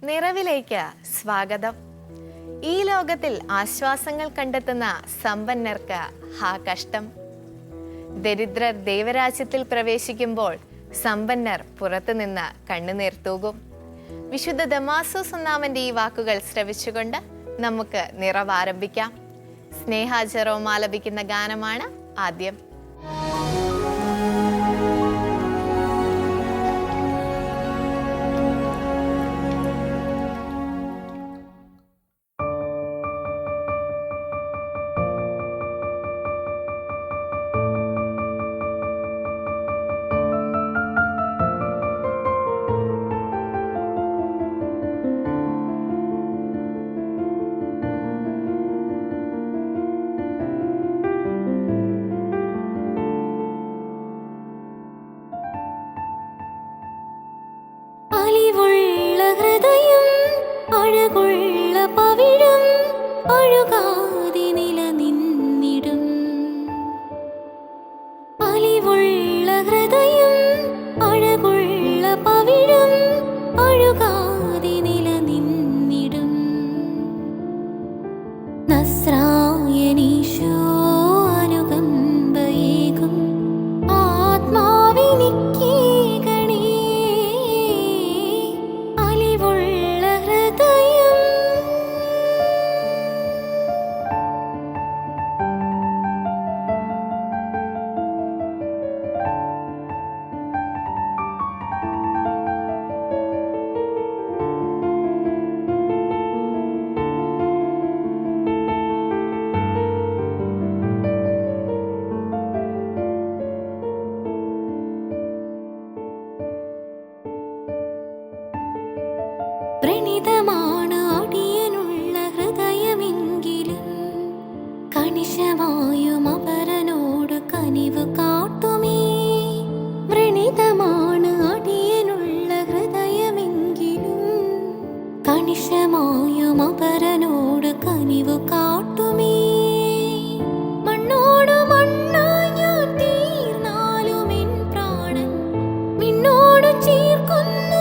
നിറവിലേക്ക് സ്വാഗതം. ഈ ലോകത്തിൽ ആശ്വാസങ്ങൾ കണ്ടെത്തുന്ന സമ്പന്നർക്ക് ഹാ കഷ്ടം. ദരിദ്രർ ദൈവരാജ്യത്തിൽ പ്രവേശിക്കുമ്പോൾ സമ്പന്നർ പുറത്തുനിന്ന് കണ്ണുനീർ തൂകും. വിശുദ്ധ ദമാസോസ് ഒന്നാമന്റെ ഈ വാക്കുകൾ ശ്രവിച്ചുകൊണ്ട് നമുക്ക് നിറവ് ആരംഭിക്കാം. സ്നേഹ ജെറോം ആലപിക്കുന്ന ഗാനമാണ് ആദ്യം. പ്രണീതമാണ് അടിയനുള്ള ഹൃദയമെങ്കിലും കണിശമായും അപരനോട് കനിവ് കാട്ടുമേ. വ്രണിതമാണ് അടിയനുള്ള ഹൃദയമെങ്കിലും കണിശമായും അപരനോട് കനിവ് കാട്ടുമേ. മണ്ണോട് മണ്ണായി ഞാൻ തീർന്നാലും എൻ പ്രാണൻ നിന്നോട് ചേർക്കുന്നു.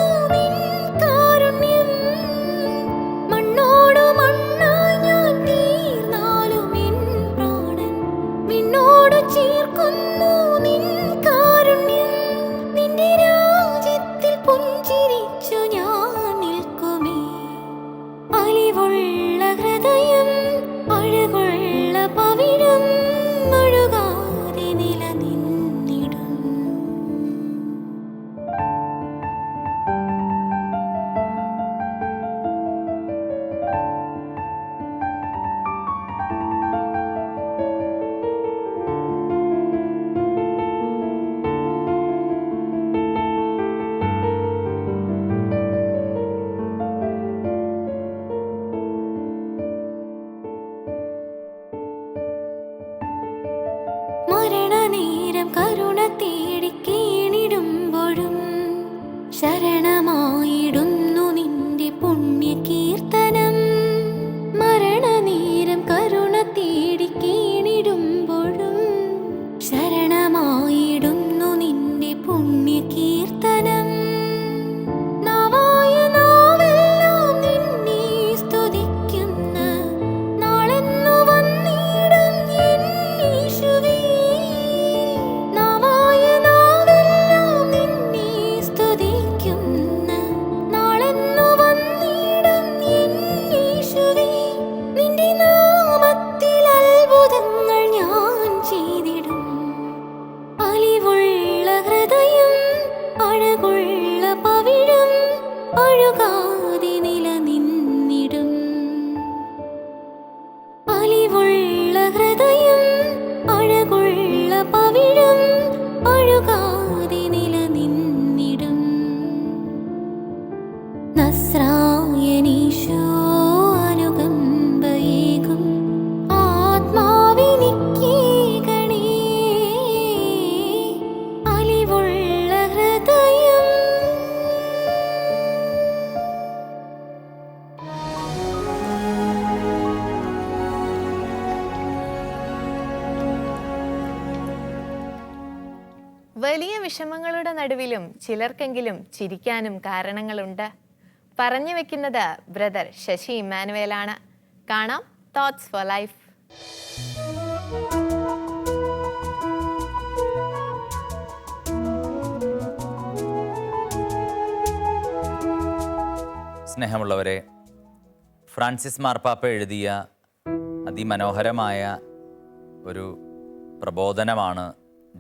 മരണനേരം കരുണ തേടി കീണിടുമ്പോഴും ശരണമായിടുന്നു നിന്റെ പുണ്യകീർത്തനം. മരണനേരം കരുണ തേടി കീണിടുമ്പോഴും ശരണമായിടുന്നു നിന്റെ പുണ്യകീർത്തനം. വലിയ വിഷമങ്ങളുടെ നടുവിലും ചിലർക്കെങ്കിലും ചിരിക്കാനും കാരണങ്ങളുണ്ട്. പറഞ്ഞു വെക്കുന്നത് ബ്രദർ ശശി ഇമ്മാനുവേലാണ്. കാണാം തോട്ട്സ് ഫോർ ലൈഫ്. സ്നേഹമുള്ളവരെ, ഫ്രാൻസിസ് മാർപ്പാപ്പ എഴുതിയ അതിമനോഹരമായ ഒരു പ്രബോധനമാണ്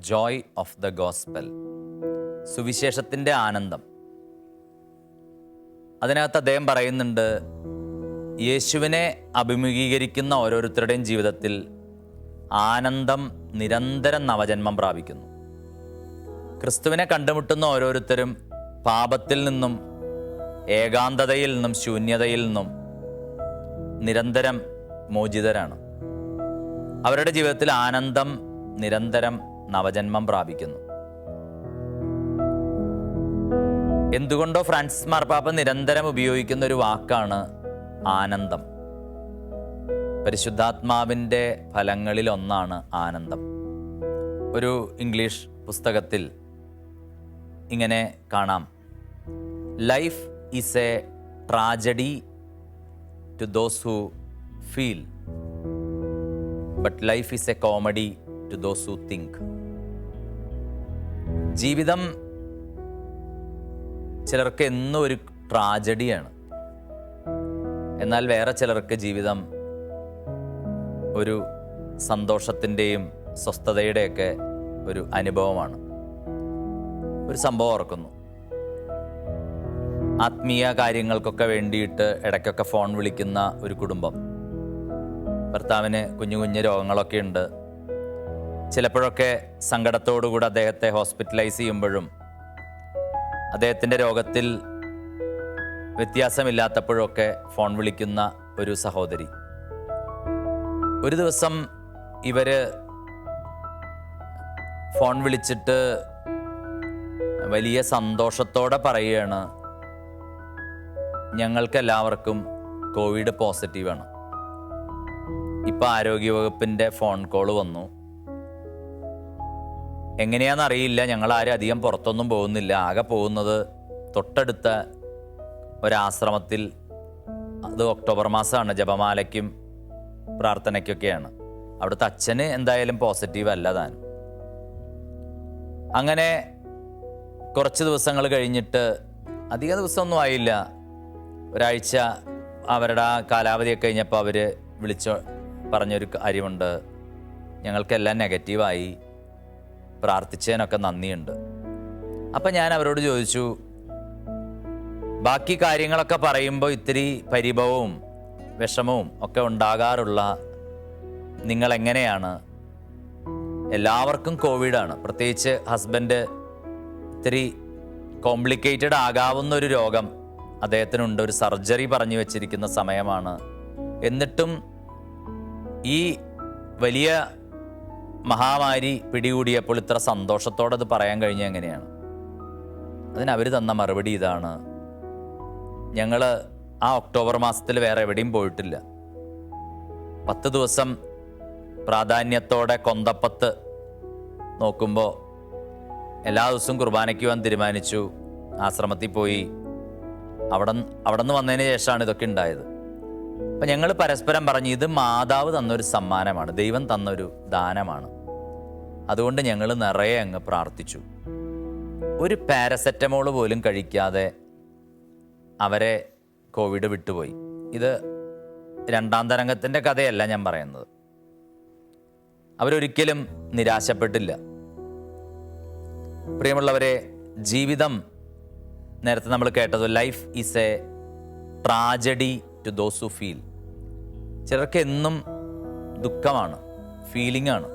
ജോയ് ഓഫ് ദ ഗോസ്പൽ, സുവിശേഷത്തിൻ്റെ ആനന്ദം. അതിനകത്ത് അദ്ദേഹം പറയുന്നുണ്ട്, യേശുവിനെ അഭിമുഖീകരിക്കുന്ന ഓരോരുത്തരുടെയും ജീവിതത്തിൽ ആനന്ദം നിരന്തരം നവജന്മം പ്രാപിക്കുന്നു. ക്രിസ്തുവിനെ കണ്ടുമുട്ടുന്ന ഓരോരുത്തരും പാപത്തിൽ നിന്നും, ഏകാന്തതയിൽ നിന്നും, ശൂന്യതയിൽ നിന്നും നിരന്തരം മോചിതരാണ്. അവരുടെ ജീവിതത്തിൽ ആനന്ദം നിരന്തരം നവജന്മം പ്രാപിക്കുന്നു. എന്തുകൊണ്ടോ ഫ്രാൻസിസ് മാർപ്പാപ്പ നിരന്തരം ഉപയോഗിക്കുന്ന ഒരു വാക്കാണ് ആനന്ദം. പരിശുദ്ധാത്മാവിൻ്റെ ഫലങ്ങളിൽ ഒന്നാണ് ആനന്ദം. ഒരു ഇംഗ്ലീഷ് പുസ്തകത്തിൽ ഇങ്ങനെ കാണാം, life is a tragedy to those who feel, but life is a comedy to those who think. ജീവിതം ചിലർക്ക് എന്നും ഒരു ട്രാജഡിയാണ്, എന്നാൽ വേറെ ചിലർക്ക് ജീവിതം ഒരു സന്തോഷത്തിൻ്റെയും സ്വസ്ഥതയുടെയൊക്കെ ഒരു അനുഭവമാണ്. ഒരു സംഭവം ഓർക്കുന്നു. ആത്മീയ കാര്യങ്ങൾക്കൊക്കെ വേണ്ടിയിട്ട് ഇടയ്ക്കൊക്കെ ഫോൺ വിളിക്കുന്ന ഒരു കുടുംബം. ഭർത്താവിന് കുഞ്ഞു കുഞ്ഞു രോഗങ്ങളൊക്കെ ഉണ്ട്. ചിലപ്പോഴൊക്കെ സങ്കടത്തോടുകൂടി അദ്ദേഹത്തെ ഹോസ്പിറ്റലൈസ് ചെയ്യുമ്പോഴും അദ്ദേഹത്തിൻ്റെ രോഗത്തിൽ വ്യത്യാസമില്ലാത്തപ്പോഴൊക്കെ ഫോൺ വിളിക്കുന്ന ഒരു സഹോദരി. ഒരു ദിവസം ഇവർ ഫോൺ വിളിച്ചിട്ട് വലിയ സന്തോഷത്തോടെ പറയുകയാണ്, ഞങ്ങൾക്കെല്ലാവർക്കും കോവിഡ് പോസിറ്റീവാണ്. ഇപ്പം ആരോഗ്യവകുപ്പിൻ്റെ ഫോൺ കോൾ വന്നു. എങ്ങനെയാണെന്നറിയില്ല, ഞങ്ങളാരും അധികം പുറത്തൊന്നും പോകുന്നില്ല. ആകെ പോകുന്നത് തൊട്ടടുത്ത ഒരാശ്രമത്തിൽ. അത് ഒക്ടോബർ മാസമാണ്, ജപമാലയ്ക്കും പ്രാർത്ഥനയ്ക്കൊക്കെയാണ്. അവിടുത്തെ അച്ഛന് എന്തായാലും പോസിറ്റീവ് അല്ല താനും. അങ്ങനെ കുറച്ച് ദിവസങ്ങൾ കഴിഞ്ഞിട്ട്, അധിക ദിവസമൊന്നും ആയില്ല, ഒരാഴ്ച അവരുടെ ആ കാലാവധിയൊക്കെ കഴിഞ്ഞപ്പോൾ അവർ വിളിച്ച് പറഞ്ഞൊരു കാര്യമുണ്ട്, ഞങ്ങൾക്കെല്ലാം നെഗറ്റീവായി, പ്രാർത്ഥിച്ചതിനൊക്കെ നന്ദിയുണ്ട്. അപ്പം ഞാൻ അവരോട് ചോദിച്ചു, ബാക്കി കാര്യങ്ങളൊക്കെ പറയുമ്പോൾ ഇത്തിരി പരിഭവവും വിഷമവും ഒക്കെ ഉണ്ടാകാറുള്ള നിങ്ങളെങ്ങനെയാണ്? എല്ലാവർക്കും കോവിഡാണ്, പ്രത്യേകിച്ച് ഹസ്ബൻഡ് ഇത്തിരി കോംപ്ലിക്കേറ്റഡ് ആകാവുന്ന ഒരു രോഗം അദ്ദേഹത്തിനുണ്ട്, ഒരു സർജറി പറഞ്ഞു വെച്ചിരിക്കുന്ന സമയമാണ്. എന്നിട്ടും ഈ വലിയ മഹാമാരി പിടികൂടിയപ്പോൾ ഇത്ര സന്തോഷത്തോടെ അത് പറയാൻ കഴിഞ്ഞ എങ്ങനെയാണ്? അതിനവർ തന്ന മറുപടി ഇതാണ്, ഞങ്ങൾ ആ ഒക്ടോബർ മാസത്തിൽ വേറെ എവിടെയും പോയിട്ടില്ല. 10 ദിവസം പ്രാധാന്യത്തോടെ കൊന്തപ്പത്ത് നോക്കുമ്പോൾ എല്ലാ ദിവസവും കുർബാനയ്ക്ക് പോകാൻ തീരുമാനിച്ചു. ആശ്രമത്തിൽ പോയി. അവിടെ നിന്ന് വന്നതിന് ശേഷമാണ് ഇതൊക്കെ ഉണ്ടായത്. അപ്പം ഞങ്ങൾ പരസ്പരം പറഞ്ഞു, ഇത് മാതാവ് തന്നൊരു സമ്മാനമാണ്, ദൈവം തന്നൊരു ദാനമാണ്. അതുകൊണ്ട് ഞങ്ങൾ നിറയെ അങ്ങ് പ്രാർത്ഥിച്ചു. ഒരു പാരസെറ്റമോൾ പോലും കഴിക്കാതെ അവരെ കോവിഡ് വിട്ടുപോയി. ഇത് രണ്ടാം തരംഗത്തിൻ്റെ കഥയല്ല ഞാൻ പറയുന്നത്. അവരൊരിക്കലും നിരാശപ്പെട്ടില്ല. പ്രിയമുള്ളവരെ, ജീവിതം നേരത്തെ നമ്മൾ കേട്ടത്, life is a tragedy to those who feel. ചിലർക്ക് എന്നും ദുഃഖമാണ്, ഫീലിംഗാണ്.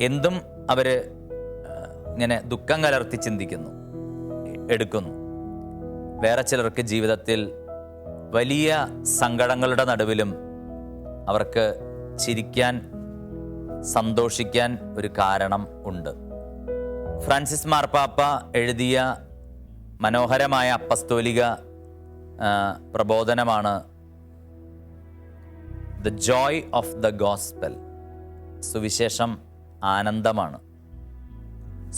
എന്തും അവർ ഇങ്ങനെ ദുഃഖം കലർത്തി ചിന്തിക്കുന്നു, എടുക്കുന്നു. വേറെ ചിലർക്ക് ജീവിതത്തിൽ വലിയ സങ്കടങ്ങളുടെ നടുവിലും അവർക്ക് ചിരിക്കാൻ, സന്തോഷിക്കാൻ ഒരു കാരണം ഉണ്ട്. ഫ്രാൻസിസ് മാർപ്പാപ്പ എഴുതിയ മനോഹരമായ അപ്പസ്തോലിക പ്രബോധനമാണ് the Joy of the Gospel. സുവിശേഷം ആനന്ദമാണ്.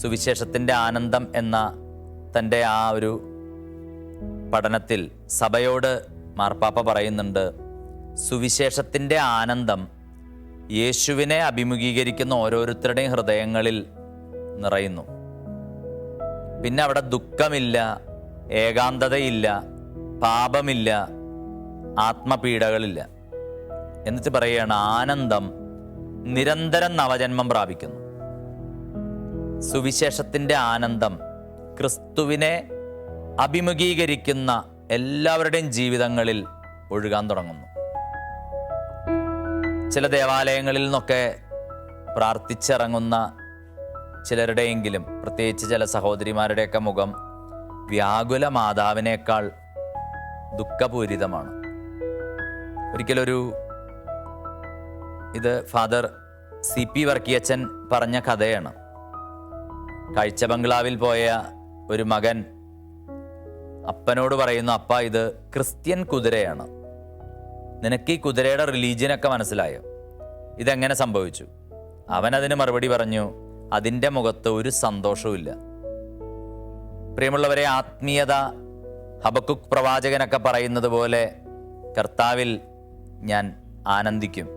സുവിശേഷത്തിൻ്റെ ആനന്ദം എന്ന തൻ്റെ ആ ഒരു പഠനത്തിൽ സഭയോട് മാർപ്പാപ്പ പറയുന്നുണ്ട്, സുവിശേഷത്തിൻ്റെ ആനന്ദം യേശുവിനെ അഭിമുഖീകരിക്കുന്ന ഓരോരുത്തരുടെയും ഹൃദയങ്ങളിൽ നിറയുന്നു. പിന്നെ അവിടെ ദുഃഖമില്ല, ഏകാന്തതയില്ല, പാപമില്ല, ആത്മപീഡകളില്ല. എന്നിട്ട് പറയുകയാണ്, ആനന്ദം നിരന്തരം നവജന്മം പ്രാപിക്കുന്നു. സുവിശേഷത്തിൻ്റെ ആനന്ദം ക്രിസ്തുവിനെ അഭിമുഖീകരിക്കുന്ന എല്ലാവരുടെയും ജീവിതങ്ങളിൽ ഒഴുകാൻ തുടങ്ങുന്നു. ചില ദേവാലയങ്ങളിൽ നിന്നൊക്കെ പ്രാർത്ഥിച്ചിറങ്ങുന്ന ചിലരുടെയെങ്കിലും, പ്രത്യേകിച്ച് ചില സഹോദരിമാരുടെയൊക്കെ മുഖം വ്യാകുല മാതാവിനേക്കാൾ ദുഃഖപൂരിതമാണ്. ഒരിക്കലൊരു ഇത് ഫാദർ CP വർക്കിയച്ചൻ പറഞ്ഞ കഥയാണ്. കാഴ്ച ബംഗ്ലാവിൽ പോയ ഒരു മകൻ അപ്പനോട് പറയുന്നു, അപ്പ ഇത് ക്രിസ്ത്യൻ കുതിരയാണ്, നിനക്ക് ഈ കുതിരയുടെ റിലീജിയനൊക്കെ മനസ്സിലായോ? ഇതെങ്ങനെ സംഭവിച്ചു? അവനതിന് മറുപടി പറഞ്ഞു, അതിൻ്റെ മുഖത്ത് ഒരു സന്തോഷവുമില്ല. പ്രിയമുള്ളവരെ, ആത്മീയത ഹബക്കുക്ക് പ്രവാചകനൊക്കെ പറയുന്നത് പോലെ കർത്താവിൽ ഞാൻ ആനന്ദിക്കും.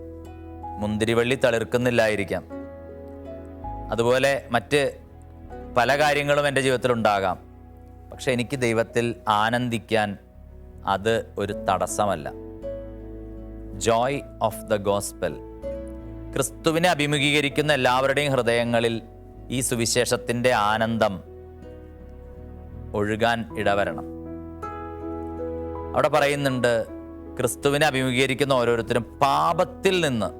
മുന്തിരിവള്ളി തളിർക്കുന്നില്ലായിരിക്കാം, അതുപോലെ മറ്റ് പല കാര്യങ്ങളും എൻ്റെ ജീവിതത്തിലുണ്ടാകാം. പക്ഷെ എനിക്ക് ദൈവത്തിൽ ആനന്ദിക്കാൻ അത് ഒരു തടസ്സമല്ല. ജോയ് ഓഫ് ദ ഗോസ്പൽ, ക്രിസ്തുവിനെ അഭിമുഖീകരിക്കുന്ന എല്ലാവരുടെയും ഹൃദയങ്ങളിൽ ഈ സുവിശേഷത്തിൻ്റെ ആനന്ദം ഒഴുകാൻ ഇടവരണം. അവിടെ പറയുന്നുണ്ട്, ക്രിസ്തുവിനെ അഭിമുഖീകരിക്കുന്ന ഓരോരുത്തരും പാപത്തിൽ നിന്ന്,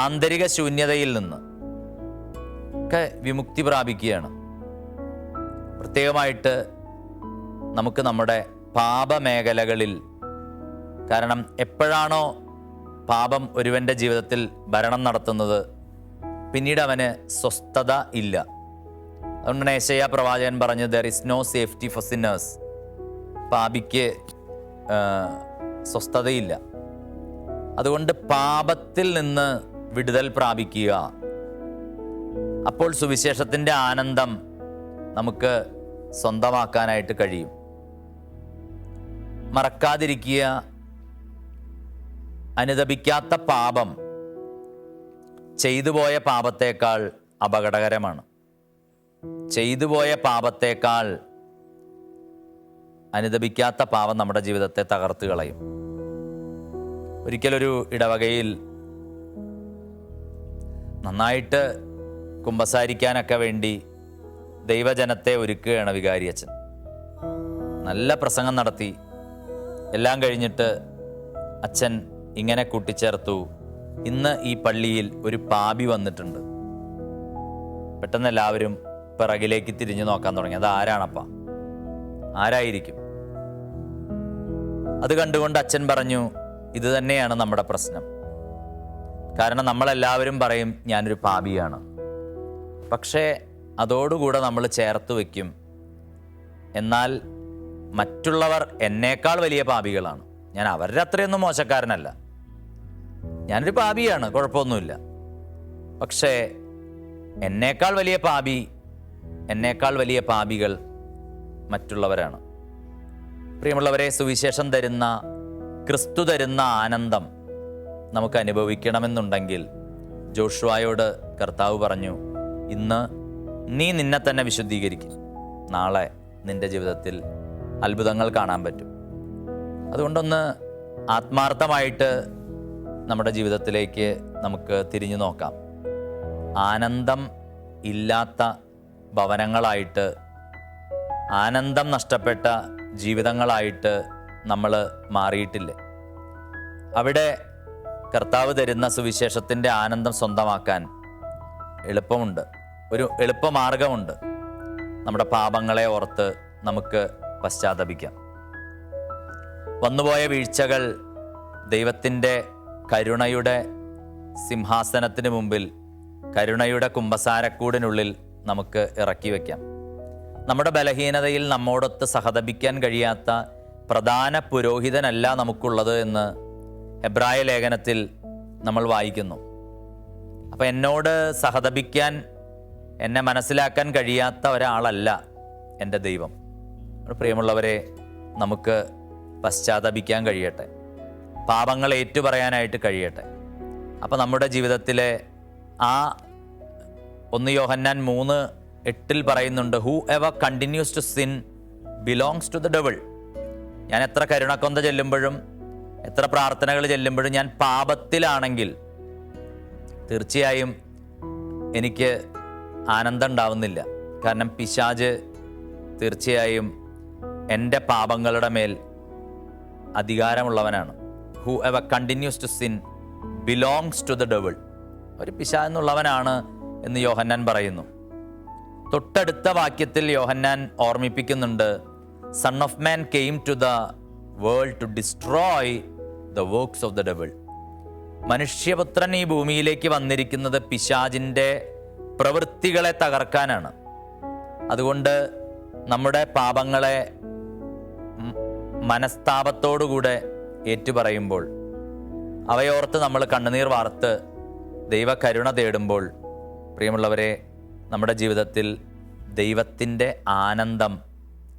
ആന്തരിക ശൂന്യതയിൽ നിന്ന് ഒക്കെ വിമുക്തി പ്രാപിക്കുകയാണ്. പ്രത്യേകമായിട്ട് നമുക്ക് നമ്മുടെ പാപമേഖലകളിൽ, കാരണം എപ്പോഴാണോ പാപം ഒരുവൻ്റെ ജീവിതത്തിൽ ഭരണം നടത്തുന്നത്, പിന്നീട് അവന് സ്വസ്ഥത ഇല്ല. അതുകൊണ്ടാണ് യെശയ്യാ പ്രവാചകൻ പറഞ്ഞു, there is no safety for sinners. പാപിക്ക് സ്വസ്ഥതയില്ല. അതുകൊണ്ട് പാപത്തിൽ നിന്ന് വിടുതൽ പ്രാപിക്കുക. അപ്പോൾ സുവിശേഷത്തിൻ്റെ ആനന്ദം നമുക്ക് സ്വന്തമാക്കാനായിട്ട് കഴിയും. മറക്കാതിരിക്കുക, അനുതപിക്കാത്ത പാപം ചെയ്തുപോയ പാപത്തേക്കാൾ അപകടകരമാണ്. ചെയ്തുപോയ പാപത്തേക്കാൾ അനുതപിക്കാത്ത പാപം നമ്മുടെ ജീവിതത്തെ തകർത്ത് കളയും. ഒരിക്കലൊരു ഇടവകയിൽ നന്നായിട്ട് കുമ്പസാരിക്കാനൊക്കെ വേണ്ടി ദൈവജനത്തെ ഒരുക്കുകയാണ് വികാരിയച്ഛൻ. നല്ല പ്രസംഗം നടത്തി. എല്ലാം കഴിഞ്ഞിട്ട് അച്ഛൻ ഇങ്ങനെ കൂട്ടിച്ചേർത്തു, ഇന്ന് ഈ പള്ളിയിൽ ഒരു പാപി വന്നിട്ടുണ്ട്. പെട്ടെന്ന് എല്ലാവരും പിറകിലേക്ക് തിരിഞ്ഞു നോക്കാൻ തുടങ്ങി. അത് ആരാണപ്പാ? ആരായിരിക്കും? അത് കണ്ടുകൊണ്ട് അച്ഛൻ പറഞ്ഞു, ഇത് തന്നെയാണ് നമ്മുടെ പ്രശ്നം. കാരണം നമ്മളെല്ലാവരും പറയും ഞാനൊരു പാപിയാണ്. പക്ഷേ അതോടുകൂടെ നമ്മൾ ചേർത്ത് വയ്ക്കും, എന്നാൽ മറ്റുള്ളവർ എന്നേക്കാൾ വലിയ പാപികളാണ്, ഞാൻ അവരുടെ അത്രയൊന്നും മോശക്കാരനല്ല, ഞാനൊരു പാപിയാണ്, കുഴപ്പമൊന്നുമില്ല. പക്ഷേ എന്നേക്കാൾ വലിയ പാപികൾ മറ്റുള്ളവരാണ്. പ്രിയമുള്ളവരെ, സുവിശേഷം തരുന്ന, ക്രിസ്തു തരുന്ന ആനന്ദം നമുക്ക് അനുഭവിക്കണമെന്നുണ്ടെങ്കിൽ ജോഷുവായോട് കർത്താവ് പറഞ്ഞു, ഇന്ന് നീ നിന്നെ തന്നെ വിശുദ്ധീകരിക്കും, നാളെ നിന്റെ ജീവിതത്തിൽ അത്ഭുതങ്ങൾ കാണാൻ പറ്റും. അതുകൊണ്ടൊന്ന് ആത്മാർത്ഥമായിട്ട് നമ്മുടെ ജീവിതത്തിലേക്ക് നമുക്ക് തിരിഞ്ഞു നോക്കാം. ആനന്ദം ഇല്ലാത്ത ഭവനങ്ങളായിട്ട്, ആനന്ദം നഷ്ടപ്പെട്ട ജീവിതങ്ങളായിട്ട് നമ്മൾ മാറിയിട്ടില്ലേ? അവിടെ കർത്താവ് തരുന്ന സുവിശേഷത്തിൻ്റെ ആനന്ദം സ്വന്തമാക്കാൻ എളുപ്പമുണ്ട്, ഒരു എളുപ്പമാർഗമുണ്ട്. നമ്മുടെ പാപങ്ങളെ ഓർത്ത് നമുക്ക് പശ്ചാത്തപിക്കാം. വന്നുപോയ വീഴ്ചകൾ ദൈവത്തിൻ്റെ കരുണയുടെ സിംഹാസനത്തിന് മുമ്പിൽ, കരുണയുടെ കുമ്പസാരക്കൂടിനുള്ളിൽ നമുക്ക് ഇറക്കി വയ്ക്കാം. നമ്മുടെ ബലഹീനതയിൽ നമ്മോടൊത്ത് സഹതപിക്കാൻ കഴിയാത്ത പ്രധാന പുരോഹിതനല്ല നമുക്കുള്ളത് എന്ന് എബ്രായ ലേഖനത്തിൽ നമ്മൾ വായിക്കുന്നു. അപ്പം എന്നോട് സഹതപിക്കാൻ, എന്നെ മനസ്സിലാക്കാൻ കഴിയാത്ത ഒരാളല്ല എൻ്റെ ദൈവം. പ്രിയമുള്ളവരെ, നമുക്ക് പശ്ചാത്തപിക്കാൻ കഴിയട്ടെ, പാപങ്ങൾ ഏറ്റുപറയാനായിട്ട് കഴിയട്ടെ. അപ്പോൾ നമ്മുടെ ജീവിതത്തിലെ ആ 1 യോഹന്നാൻ 3:8 പറയുന്നുണ്ട്, whoever continues to sin belongs to the devil. ഞാൻ എത്ര കരുണക്കൊന്ത ചെല്ലുമ്പോഴും എത്ര പ്രാർത്ഥനകൾ ചെല്ലുമ്പോഴും ഞാൻ പാപത്തിലാണെങ്കിൽ തീർച്ചയായും എനിക്ക് ആനന്ദം ഉണ്ടാവുന്നില്ല. കാരണം പിശാച് തീർച്ചയായും എൻ്റെ പാപങ്ങളുടെ മേൽ അധികാരമുള്ളവനാണ്. Whoever continues to sin belongs to the devil. ഒരു പിശാചെന്നുള്ളവനാണ് എന്ന് യോഹന്നാൻ പറയുന്നു. തൊട്ടടുത്ത വാക്യത്തിൽ യോഹന്നാൻ ഓർമ്മിപ്പിക്കുന്നുണ്ട്, Son of Man came to the world to destroy the works of the devil. മനുഷ്യപുത്രൻ ഈ ഭൂമിയിലേക്ക് വന്നിരിക്കുന്നത് പിശാചിൻ്റെ പ്രവൃത്തികളെ തകർക്കാനാണ്. അതുകൊണ്ട് നമ്മുടെ പാപങ്ങളെ മനസ്താപത്തോടുകൂടെ ഏറ്റുപറയുമ്പോൾ, അവയോർത്ത് നമ്മൾ കണ്ണുനീർ വാർത്ത് ദൈവ കരുണ തേടുമ്പോൾ, പ്രിയമുള്ളവരെ, നമ്മുടെ ജീവിതത്തിൽ ദൈവത്തിൻ്റെ ആനന്ദം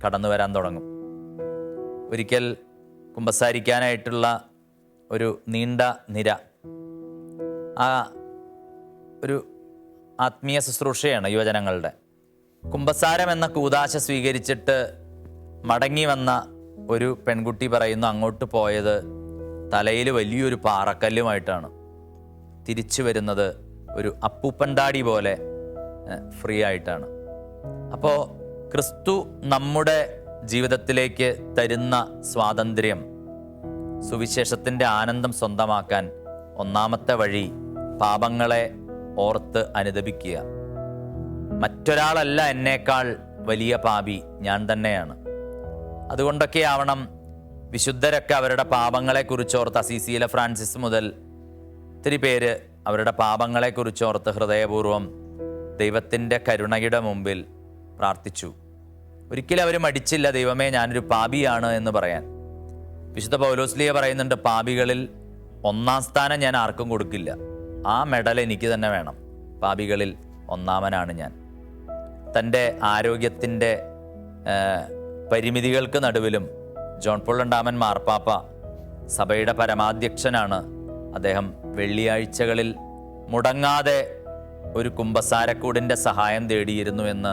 കടന്നു വരാൻ തുടങ്ങും. ഒരിക്കൽ കുമ്പസാരിക്കാനായിട്ടുള്ള ഒരു നീണ്ട നിര, ആ ഒരു ആത്മീയ ശുശ്രൂഷയാണ് യുവജനങ്ങളുടെ. കുമ്പസാരം എന്ന കൂദാശ സ്വീകരിച്ചിട്ട് മടങ്ങി വന്ന ഒരു പെൺകുട്ടി പറയുന്നു, അങ്ങോട്ട് പോയത് തലയിൽ വലിയൊരു പാറക്കല്ലുമായിട്ടാണ്, തിരിച്ചു വരുന്നത് ഒരു അപ്പൂപ്പൻതാടി പോലെ ഫ്രീ ആയിട്ടാണ്. അപ്പോൾ ക്രിസ്തു നമ്മുടെ ജീവിതത്തിലേക്ക് തരുന്ന സ്വാതന്ത്ര്യം, സുവിശേഷത്തിൻ്റെ ആനന്ദം സ്വന്തമാക്കാൻ ഒന്നാമത്തെ വഴി പാപങ്ങളെ ഓർത്ത് അനുദപിക്കുക. മറ്റൊരാളല്ല എന്നേക്കാൾ വലിയ പാപി, ഞാൻ തന്നെയാണ്. അതുകൊണ്ടൊക്കെ ആവണം വിശുദ്ധരൊക്കെ അവരുടെ പാപങ്ങളെക്കുറിച്ചോർത്ത്, അസീസിയിലെ ഫ്രാൻസിസ് മുതൽ ഒത്തിരി പേര് അവരുടെ പാപങ്ങളെക്കുറിച്ചോർത്ത് ഹൃദയപൂർവ്വം ദൈവത്തിൻ്റെ കരുണയുടെ മുമ്പിൽ പ്രാർത്ഥിച്ചു. ഒരിക്കലും അവർ മടിച്ചില്ല, ദൈവമേ ഞാനൊരു പാപിയാണ് എന്ന് പറയാൻ. വിശുദ്ധ പൗലോസ്ലീഹ പറയുന്നുണ്ട്, പാപികളിൽ 1-ാം സ്ഥാനം ഞാൻ ആർക്കും കൊടുക്കില്ല, ആ മെഡൽ എനിക്ക് തന്നെ വേണം, പാപികളിൽ 1-ാമനാണ് ഞാൻ. തൻ്റെ ആരോഗ്യത്തിൻ്റെ പരിമിതികൾക്ക് നടുവിലും ജോൺ പോൾ രണ്ടാമൻ മാർപ്പാപ്പ സഭയുടെ പരമാധ്യക്ഷനാണ്. അദ്ദേഹം വെള്ളിയാഴ്ചകളിൽ മുടങ്ങാതെ ഒരു കുമ്പസാരക്കൂടിൻ്റെ സഹായം തേടിയിരുന്നു എന്ന്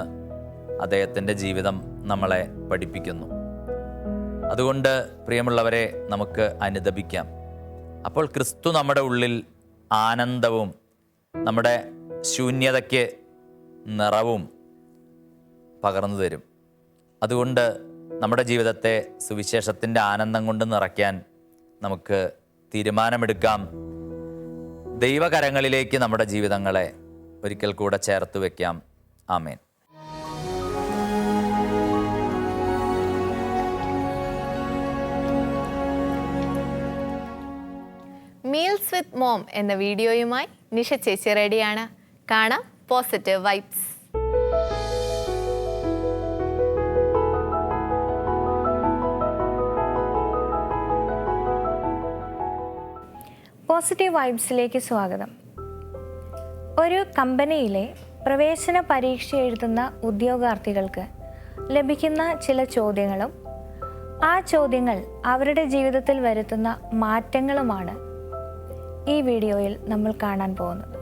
അദ്ദേഹത്തിൻ്റെ ജീവിതം നമ്മളെ പഠിപ്പിക്കുന്നു. അതുകൊണ്ട് പ്രിയമുള്ളവരെ, നമുക്ക് അനുദപിക്കാം. അപ്പോൾ ക്രിസ്തു നമ്മുടെ ഉള്ളിൽ ആനന്ദവും നമ്മുടെ ശൂന്യതയ്ക്ക് നിറവും പകർന്നു തരും. അതുകൊണ്ട് നമ്മുടെ ജീവിതത്തെ സുവിശേഷത്തിൻ്റെ ആനന്ദം കൊണ്ട് നിറയ്ക്കാൻ നമുക്ക് തീരുമാനമെടുക്കാം. ദൈവകരങ്ങളിലേക്ക് നമ്മുടെ ജീവിതങ്ങളെ ഒരിക്കൽ കൂടെ ചേർത്ത് വയ്ക്കാം. ആമേൻ. മീൽസ് വിത്ത് മോം എന്ന വീഡിയോയുമായി നിഷ ചേച്ചി റെഡിയാണ്. കാണാം പോസിറ്റീവ് വൈബ്സ്. പോസിറ്റീവ് വൈബ്സിലേക്ക് സ്വാഗതം. ഒരു കമ്പനിയിലെ പ്രവേശന പരീക്ഷ എഴുതുന്ന ഉദ്യോഗാർത്ഥികൾക്ക് ലഭിക്കുന്ന ചില ചോദ്യങ്ങളും ആ ചോദ്യങ്ങൾ അവരുടെ ജീവിതത്തിൽ വരുത്തുന്ന മാറ്റങ്ങളുമാണ് ഈ വീഡിയോയിൽ നമ്മൾ കാണാൻ പോകുന്നത്.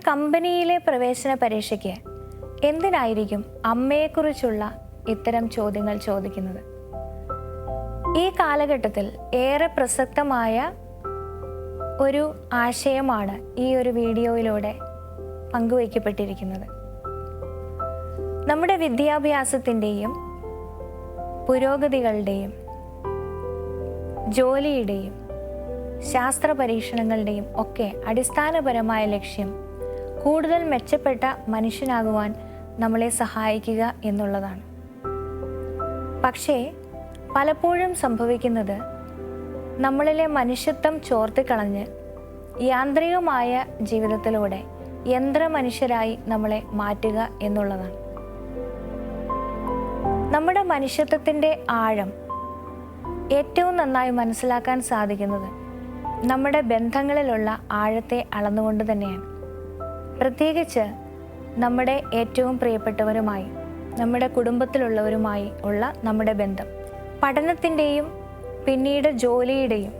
കമ്പനിയിലെ പ്രവേശന പരീക്ഷയ്ക്ക് എന്തിനായിരിക്കും അമ്മയെക്കുറിച്ചുള്ള ഇത്തരം ചോദ്യങ്ങൾ ചോദിക്കുന്നത്? ഈ കാലഘട്ടത്തിൽ ഏറെ പ്രസക്തമായ ഒരു ആശയമാണ് ഈ ഒരു വീഡിയോയിലൂടെ പങ്കുവയ്ക്കപ്പെട്ടിരിക്കുന്നത്. നമ്മുടെ വിദ്യാഭ്യാസത്തിൻ്റെയും പുരോഗതികളുടെയും ജോലിയുടെയും ശാസ്ത്ര പരീക്ഷണങ്ങളുടെയും ഒക്കെ അടിസ്ഥാനപരമായ ലക്ഷ്യം കൂടുതൽ മെച്ചപ്പെട്ട മനുഷ്യനാകുവാൻ നമ്മളെ സഹായിക്കുക എന്നുള്ളതാണ്. പക്ഷേ പലപ്പോഴും സംഭവിക്കുന്നത് നമ്മളിലെ മനുഷ്യത്വം ചോർത്തിക്കളഞ്ഞ് യാന്ത്രികമായ ജീവിതത്തിലൂടെ യന്ത്രമനുഷ്യരായി നമ്മളെ മാറ്റുക എന്നുള്ളതാണ്. നമ്മുടെ മനുഷ്യത്വത്തിൻ്റെ ആഴം ഏറ്റവും നന്നായി മനസ്സിലാക്കാൻ സാധിക്കുന്നത് നമ്മുടെ ബന്ധങ്ങളിലുള്ള ആഴത്തെ അളന്നുകൊണ്ട് തന്നെയാണ്. പ്രത്യേകിച്ച് നമ്മുടെ ഏറ്റവും പ്രിയപ്പെട്ടവരുമായി, നമ്മുടെ കുടുംബത്തിലുള്ളവരുമായി ഉള്ള നമ്മുടെ ബന്ധം. പഠനത്തിൻ്റെയും പിന്നീട് ജോലിയുടെയും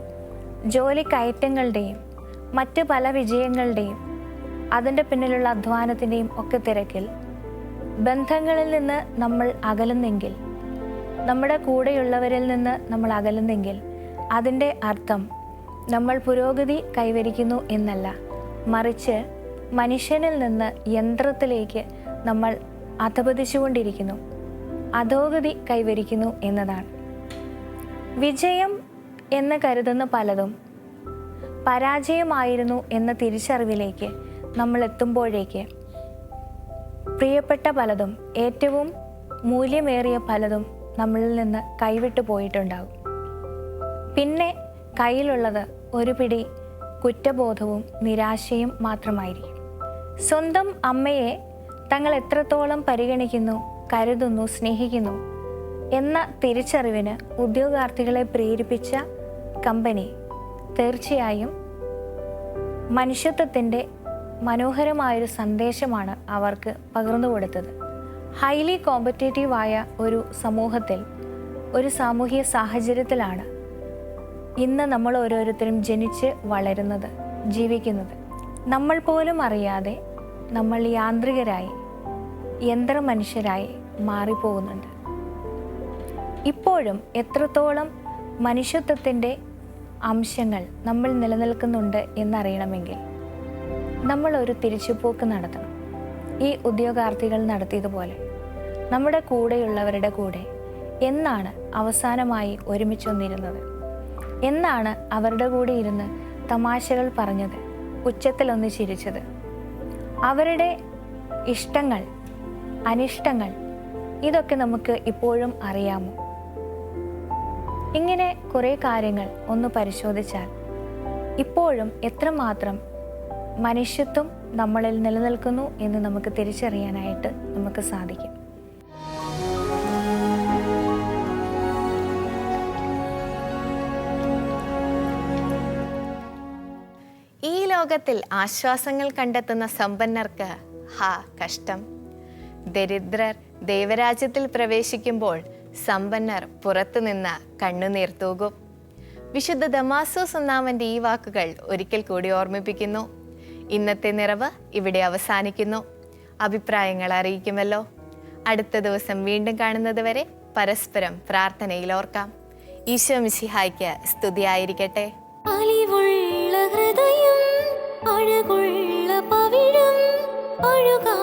ജോലി കയറ്റങ്ങളുടെയും മറ്റ് പല വിജയങ്ങളുടെയും അതിൻ്റെ പിന്നിലുള്ള അധ്വാനത്തിൻ്റെയും ഒക്കെ തിരക്കിൽ ബന്ധങ്ങളിൽ നിന്ന് നമ്മൾ അകലുന്നെങ്കിൽ, നമ്മുടെ കൂടെയുള്ളവരിൽ നിന്ന് നമ്മൾ അകലുന്നെങ്കിൽ അതിൻ്റെ അർത്ഥം നമ്മൾ പുരോഗതി കൈവരിക്കുന്നു എന്നല്ല, മറിച്ച് മനുഷ്യനിൽ നിന്ന് യന്ത്രത്തിലേക്ക് നമ്മൾ അധപതിച്ചുകൊണ്ടിരിക്കുന്നു, അധോഗതി കൈവരിക്കുന്നു എന്നതാണ്. വിജയം എന്ന് കരുതുന്ന പലതും പരാജയമായിരുന്നു എന്ന തിരിച്ചറിവിലേക്ക് നമ്മൾ എത്തുമ്പോഴേക്ക് പ്രിയപ്പെട്ട പലതും ഏറ്റവും മൂല്യമേറിയ പലതും നമ്മളിൽ നിന്ന് കൈവിട്ടു പോയിട്ടുണ്ടാകും. പിന്നെ കയ്യിലുള്ളത് ഒരു പിടി കുറ്റബോധവും നിരാശയും മാത്രമായിരിക്കും. സ്വന്തം അമ്മയെ തങ്ങൾ എത്രത്തോളം പരിഗണിക്കുന്നു, കരുതുന്നു, സ്നേഹിക്കുന്നു എന്ന തിരിച്ചറിവിന് ഉദ്യോഗാർത്ഥികളെ പ്രേരിപ്പിച്ച കമ്പനി തീർച്ചയായും മനുഷ്യത്വത്തിൻ്റെ മനോഹരമായൊരു സന്ദേശമാണ് അവർക്ക് പകർന്നു കൊടുത്തത്. ഹൈലി കോമ്പറ്റേറ്റീവായ ഒരു സമൂഹത്തിൽ, ഒരു സാമൂഹിക സാഹചര്യത്തിലാണ് ഇന്ന് നമ്മൾ ഓരോരുത്തരും ജനിച്ച് വളരുന്നത്, ജീവിക്കുന്നത്. നമ്മൾ പോലും അറിയാതെ നമ്മൾ യാന്ത്രികരായി, യന്ത്രമനുഷ്യരായി മാറിപ്പോകുന്നുണ്ട്. ഇപ്പോഴും എത്രത്തോളം മനുഷ്യത്വത്തിൻ്റെ അംശങ്ങൾ നമ്മൾ നിലനിൽക്കുന്നുണ്ട് എന്നറിയണമെങ്കിൽ നമ്മൾ ഒരു തിരിച്ചുപോക്ക് നടത്തണം. ഈ ഉദ്യോഗാർത്ഥികൾ നടത്തിയതുപോലെ നമ്മുടെ കൂടെയുള്ളവരുടെ കൂടെ എന്നാണ് അവസാനമായി ഒരുമിച്ചൊന്നിരുന്നത്? എന്നാണ് അവരുടെ കൂടെ ഇരുന്ന് തമാശകൾ പറഞ്ഞത്, ഉച്ചത്തിലൊന്ന് ചിരിച്ചത്? അവരുടെ ഇഷ്ടങ്ങൾ, അനിഷ്ടങ്ങൾ ഇതൊക്കെ നമുക്ക് ഇപ്പോഴും അറിയാമോ? ഇങ്ങനെ കുറേ കാര്യങ്ങൾ ഒന്ന് പരിശോധിച്ചാൽ ഇപ്പോഴും എത്രമാത്രം മനുഷ്യത്വം നമ്മളിൽ നിലനിൽക്കുന്നു എന്ന് നമുക്ക് തിരിച്ചറിയാനായിട്ട് നമുക്ക് സാധിക്കും. ഈ ലോകത്തിൽ ആശ്വാസങ്ങൾ കണ്ടെത്തുന്ന സമ്പന്നർക്ക് ഹാ കഷ്ടം. ദരിദ്രർ ദൈവരാജ്യത്തിൽ പ്രവേശിക്കുമ്പോൾ സമ്പന്നർ പുറത്തുനിന്ന് കണ്ണുനീർ തൂകും. വിശുദ്ധ ദമാസോസ് ഒന്നാമൻ്റെ ഈ വാക്കുകൾ ഒരിക്കൽ കൂടി ഓർമ്മിപ്പിക്കുന്നു. ഇന്നത്തെ നിറവ് ഇവിടെ അവസാനിക്കുന്നു. അഭിപ്രായങ്ങൾ അറിയിക്കുമല്ലോ. അടുത്ത ദിവസം വീണ്ടും കാണുന്നത് വരെ പരസ്പരം പ്രാർത്ഥനയിൽ ഓർക്കാം. ഈശോ മിശിഹായ്ക്ക് സ്തുതിയായിരിക്കട്ടെ. അലിവുള്ള ഹൃദയം, അഴകുള്ള പവിഴം, അഴുകാ